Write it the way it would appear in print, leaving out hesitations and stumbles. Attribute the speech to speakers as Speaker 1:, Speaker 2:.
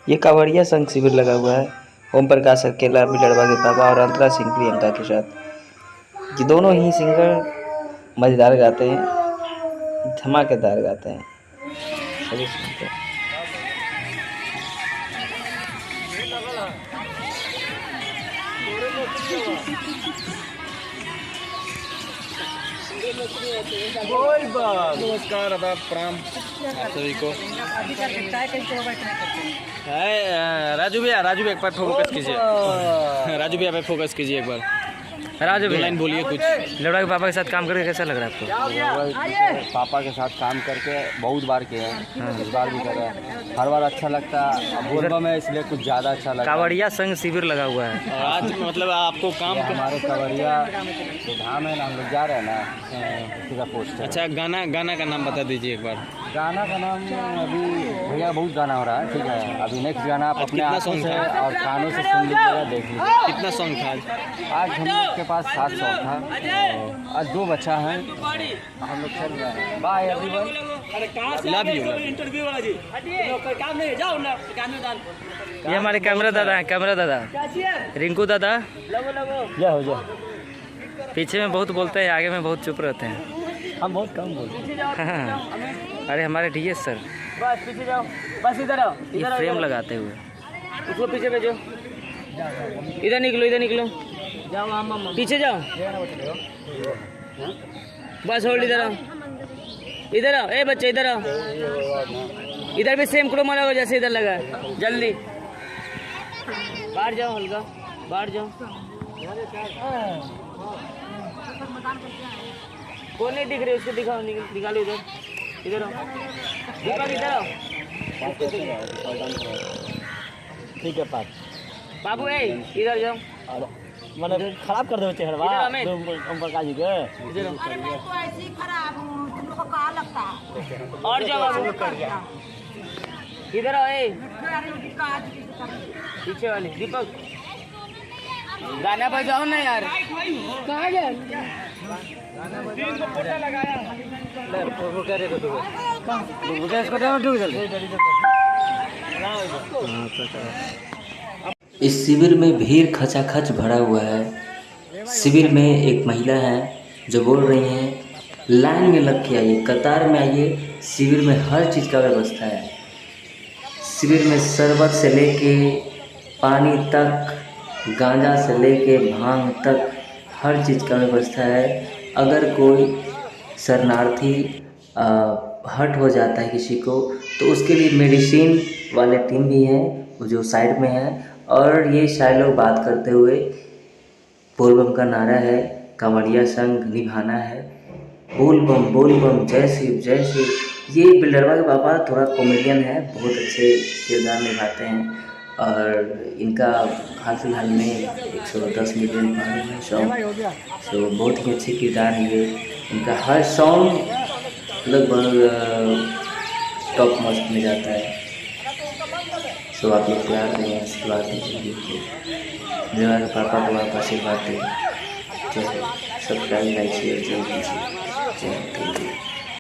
Speaker 1: ये कांवड़िया संघ शिविर लगा हुआ है। ओम प्रकाश अकेला, बिलड़वा के पापा और अंतरा सिंह प्रियंका के साथ। ये दोनों ही सिंगर मज़ेदार गाते हैं, धमाकेदार गाते हैं। सभी सुनते हैं।
Speaker 2: नमस्कार, आदाब, प्रणाम आप सभी को। राजू भैया एक बार फोकस कीजिए। राजू भैया पे फोकस कीजिए एक बार। राजू भैया लाइन बोलिए कुछ। लड़का के पापा के साथ काम करके कैसा लग रहा है आपको?
Speaker 3: पापा के साथ काम करके बहुत बार किए हैं, इस बार भी कर रहे हैं। हर बार अच्छा लगता है, बोलबा में इसलिए कुछ ज़्यादा अच्छा लगता है।
Speaker 1: कांवड़िया संघ शिविर लगा हुआ है
Speaker 2: आज, मतलब आपको काम
Speaker 3: हमारे कांवड़िया जो धाम है ना, हम लोग जा रहे हैं ना, उसी का पोस्ट है।
Speaker 2: अच्छा, गाना का नाम बता दीजिए एक बार।
Speaker 3: गाना का नाम अभी भैया बहुत गाना हो रहा है, ठीक है। अभी नेक्स्ट गाना आप अपने आँखों से और कानों से सुन लीजिएगा, देख लीजिएगा।
Speaker 2: कितना सॉन्ग था
Speaker 3: आज हम लोग के पास 7 सॉन्ग था। आज 2 बच्चा हैं, हम लोग चल रहे हैं। Bye everyone,
Speaker 2: love you.
Speaker 1: ये हमारे कैमरा दादा हैं, कैमरा दादा रिंकू दादा।
Speaker 3: जय हो जय।
Speaker 1: पीछे में बहुत बोलते हैं, आगे में बहुत चुप रहते हैं।
Speaker 3: हम बहुत कम बोलते हैं।
Speaker 1: अरे हमारे डीएस सर
Speaker 3: बस पीछे जाओ, बस इधर आओ,
Speaker 1: ये फ्रेम लगाते हुए।
Speaker 3: उसको पीछे भेजो। इधर निकलो जाओ, पीछे जाओ, बस होल्ड। इधर आओ, ए बच्चे इधर आओ। इधर भी सेम क्रोमा लगाओ जैसे इधर लगा है। जल्दी बाहर जाओ, हल्का बाहर जाओ। कौन नहीं दिख रहे, उसको दिखाओ, निकालो इधर आओ दीपक, इधर आओ। ठीक है बाबू, इधर जाओ। मैंने खराब कर दो चेहरा ओम प्रकाश जी के। और जाओ बाबू, इधर आओ। पीछे वाले दीपक, गाना बजाओ ना यार। कहाँ गया?
Speaker 1: इस शिविर में भीड़ खचाखच भरा हुआ है। शिविर में एक महिला है जो बोल रही हैं, लाइन में लग के आइए, कतार में आइए। शिविर में हर चीज़ का व्यवस्था है। शिविर में शरबत से लेके पानी तक, गांजा से लेके भांग तक हर चीज़ का व्यवस्था है। अगर कोई शरणार्थी हर्ट हो जाता है किसी को, तो उसके लिए मेडिसिन वाले टीम भी हैं, वो जो साइड में है। और ये सारे लोग बात करते हुए बोल बम का नारा है, कांवड़िया संघ निभाना है, बोल बम जय शिव जय शिव। ये बिलड़वा के पापा थोड़ा कॉमेडियन है, बहुत अच्छे किरदार निभाते हैं। और इनका हाल फिलहाल में 110 मिलियन पार है सॉन्ग। तो बहुत ही अच्छे किरदार है ये। इनका हर सॉन्ग लगभग टॉप मोस्ट में जाता है। तो आप लोग प्यार दें, आशीर्वाद दीजिए। बिलड़वा के पापा को आप आशीर्वाद दें। सब्सक्राइब, लाइक, शेयर जरूर कीजिए। जय हिंद।